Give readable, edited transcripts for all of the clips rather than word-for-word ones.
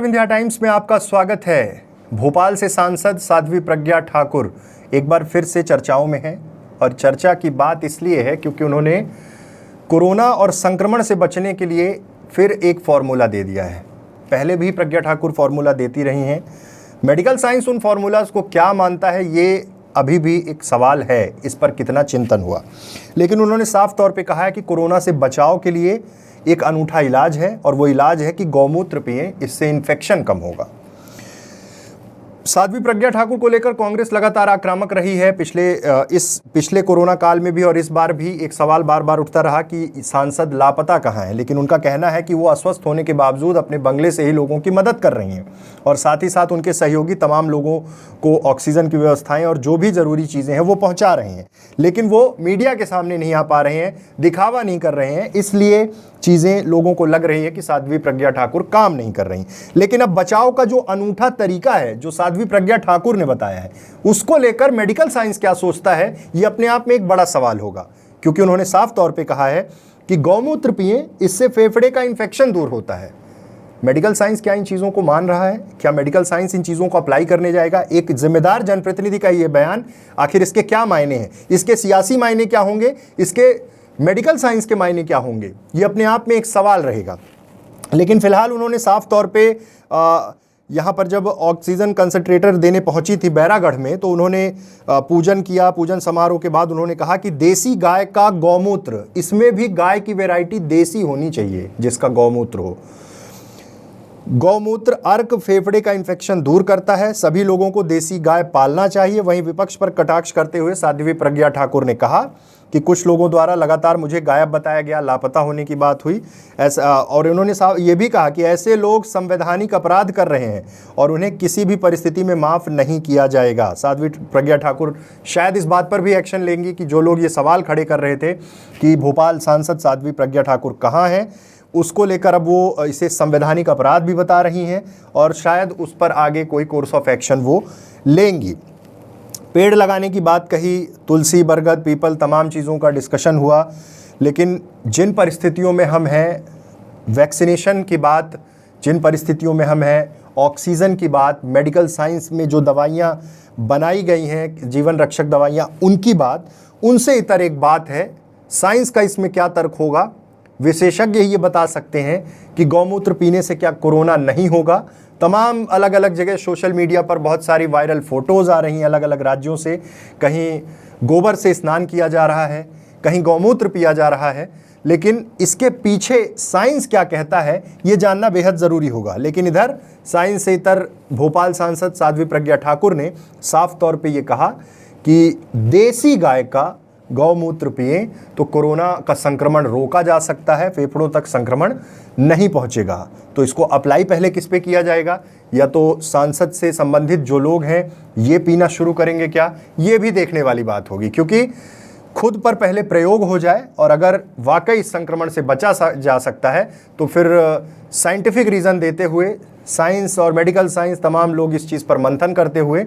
India times में आपका स्वागत है। भोपाल से सांसद साध्वी प्रज्ञा ठाकुर एक बार फिर से चर्चाओं में हैं और चर्चा की बात इसलिए है क्योंकि उन्होंने कोरोना और संक्रमण से बचने के लिए फिर एक फॉर्मूला दे दिया है। पहले भी प्रज्ञा ठाकुर फॉर्मूला देती रही हैं। मेडिकल साइंस उन फॉर्मूलाज को क्या मानता है ये अभी भी एक सवाल है, इस पर कितना चिंतन हुआ। लेकिन उन्होंने साफ तौर पे कहा है कि कोरोना से बचाव के लिए एक अनूठा इलाज है और वो इलाज है कि गौमूत्र पिएं, इससे इन्फेक्शन कम होगा। साध्वी प्रज्ञा ठाकुर को लेकर कांग्रेस लगातार आक्रामक रही है। पिछले कोरोना काल में भी और इस बार भी एक सवाल बार बार उठता रहा कि सांसद लापता कहाँ हैं, लेकिन उनका कहना है कि वो अस्वस्थ होने के बावजूद अपने बंगले से ही लोगों की मदद कर रही हैं और साथ ही साथ उनके सहयोगी तमाम लोगों को ऑक्सीजन की व्यवस्थाएं और जो भी ज़रूरी चीज़ें हैं वो पहुँचा रहे हैं। लेकिन वो मीडिया के सामने नहीं आ पा रहे हैं, दिखावा नहीं कर रहे हैं, इसलिए चीज़ें लोगों को लग रही है कि साध्वी प्रज्ञा ठाकुर काम नहीं कर रही। लेकिन अब बचाव का जो अनूठा तरीका है जो साध्वी प्रज्ञा ठाकुर ने बताया है, उसको लेकर मेडिकल साइंस क्या सोचता है, ये अपने आप में एक बड़ा सवाल होगा। क्योंकि उन्होंने साफ तौर पे कहा है कि गौमूत्र पिएं, इससे फेफड़े का इन्फेक्शन दूर होता है। मेडिकल साइंस क्या इन चीज़ों को मान रहा है? क्या मेडिकल साइंस इन चीज़ों को अप्लाई करने जाएगा? एक जिम्मेदार जनप्रतिनिधि का ये बयान, आखिर इसके क्या मायने हैं? इसके सियासी मायने क्या होंगे? इसके मेडिकल साइंस के मायने क्या होंगे? ये अपने आप में एक सवाल रहेगा। लेकिन फिलहाल उन्होंने साफ तौर पे यहाँ पर जब ऑक्सीजन कंसंट्रेटर देने पहुंची थी बैरागढ़ में, तो उन्होंने पूजन किया। पूजन समारोह के बाद उन्होंने कहा कि देसी गाय का गौमूत्र, इसमें भी गाय की वैरायटी देसी होनी चाहिए जिसका गौमूत्र हो। गौमूत्र अर्क फेफड़े का इन्फेक्शन दूर करता है, सभी लोगों को देसी गाय पालना चाहिए। वहीं विपक्ष पर कटाक्ष करते हुए साध्वी प्रज्ञा ठाकुर ने कहा कि कुछ लोगों द्वारा लगातार मुझे गायब बताया गया, लापता होने की बात हुई ऐसा, और उन्होंने ये भी कहा कि ऐसे लोग संवैधानिक अपराध कर रहे हैं और उन्हें किसी भी परिस्थिति में माफ़ नहीं किया जाएगा। साध्वी प्रज्ञा ठाकुर शायद इस बात पर भी एक्शन लेंगी कि जो लोग ये सवाल खड़े कर रहे थे कि भोपाल सांसद साध्वी प्रज्ञा ठाकुर कहाँ हैं, उसको लेकर अब वो इसे संवैधानिक अपराध भी बता रही हैं और शायद उस पर आगे कोई कोर्स ऑफ एक्शन वो लेंगी। पेड़ लगाने की बात कही, तुलसी, बरगद, पीपल, तमाम चीज़ों का डिस्कशन हुआ। लेकिन जिन परिस्थितियों में हम हैं, वैक्सीनेशन की बात, जिन परिस्थितियों में हम हैं, ऑक्सीजन की बात, मेडिकल साइंस में जो दवाइयाँ बनाई गई हैं, जीवन रक्षक दवाइयाँ, उनकी बात, उनसे इतर एक बात है साइंस का इसमें क्या तर्क होगा। विशेषज्ञ ये बता सकते हैं कि गौमूत्र पीने से क्या कोरोना नहीं होगा। तमाम अलग अलग जगह सोशल मीडिया पर बहुत सारी वायरल फ़ोटोज़ आ रही हैं अलग अलग राज्यों से। कहीं गोबर से स्नान किया जा रहा है, कहीं गौमूत्र पिया जा रहा है। लेकिन इसके पीछे साइंस क्या कहता है ये जानना बेहद ज़रूरी होगा। लेकिन इधर साइंस से इतर भोपाल सांसद साध्वी प्रज्ञा ठाकुर ने साफ तौर पे ये कहा कि देसी गाय का गौमूत्र पिएं तो कोरोना का संक्रमण रोका जा सकता है, फेफड़ों तक संक्रमण नहीं पहुंचेगा। तो इसको अप्लाई पहले किस पे किया जाएगा? या तो सांसद से संबंधित जो लोग हैं ये पीना शुरू करेंगे क्या? ये भी देखने वाली बात होगी, क्योंकि खुद पर पहले प्रयोग हो जाए और अगर वाकई इस संक्रमण से बचा जा सकता है तो फिर साइंटिफिक रीज़न देते हुए साइंस और मेडिकल साइंस तमाम लोग इस चीज़ पर मंथन करते हुए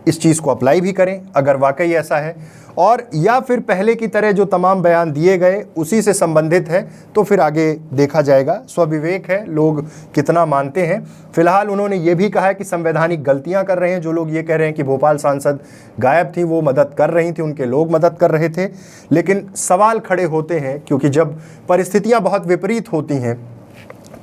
इस चीज़ को अप्लाई भी करें अगर वाकई ऐसा है, और या फिर पहले की तरह जो तमाम बयान दिए गए उसी से संबंधित है तो फिर आगे देखा जाएगा। स्वविवेक है लोग कितना मानते हैं। फिलहाल उन्होंने ये भी कहा है कि संवैधानिक गलतियां कर रहे हैं जो लोग ये कह रहे हैं कि भोपाल सांसद गायब थी, वो मदद कर रही थी, उनके लोग मदद कर रहे थे। लेकिन सवाल खड़े होते हैं क्योंकि जब परिस्थितियाँ बहुत विपरीत होती हैं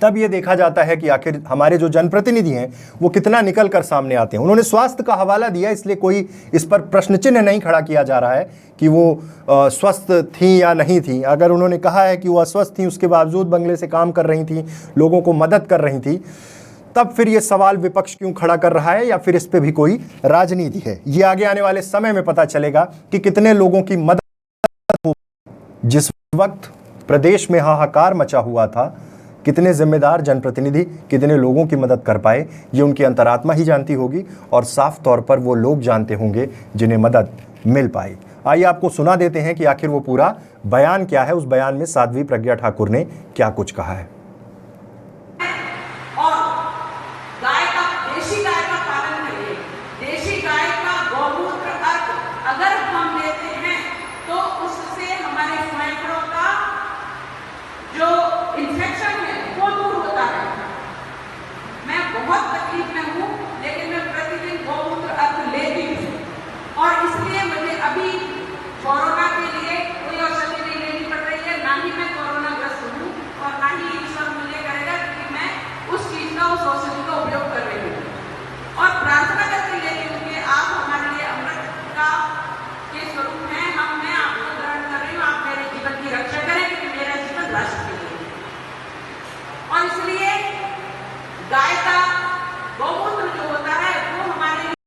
तब ये देखा जाता है कि आखिर हमारे जो जनप्रतिनिधि हैं वो कितना निकल कर सामने आते हैं। उन्होंने स्वास्थ्य का हवाला दिया, इसलिए कोई इस पर प्रश्न चिन्ह नहीं खड़ा किया जा रहा है कि वो स्वस्थ थी या नहीं थी। अगर उन्होंने कहा है कि वो अस्वस्थ थी, उसके बावजूद बंगले से काम कर रही थी, लोगों को मदद कर रही थी, तब फिर ये सवाल विपक्ष क्यों खड़ा कर रहा है या फिर इस पर भी कोई राजनीति है? ये आगे आने वाले समय में पता चलेगा कि कितने लोगों की मदद हो। जिस वक्त प्रदेश में हाहाकार मचा हुआ था, कितने जिम्मेदार जनप्रतिनिधि कितने लोगों की मदद कर पाए, ये उनकी अंतरात्मा ही जानती होगी और साफ तौर पर वो लोग जानते होंगे जिन्हें मदद मिल पाई। आइए आपको सुना देते हैं कि आखिर वो पूरा बयान क्या है, उस बयान में साध्वी प्रज्ञा ठाकुर ने क्या कुछ कहा है।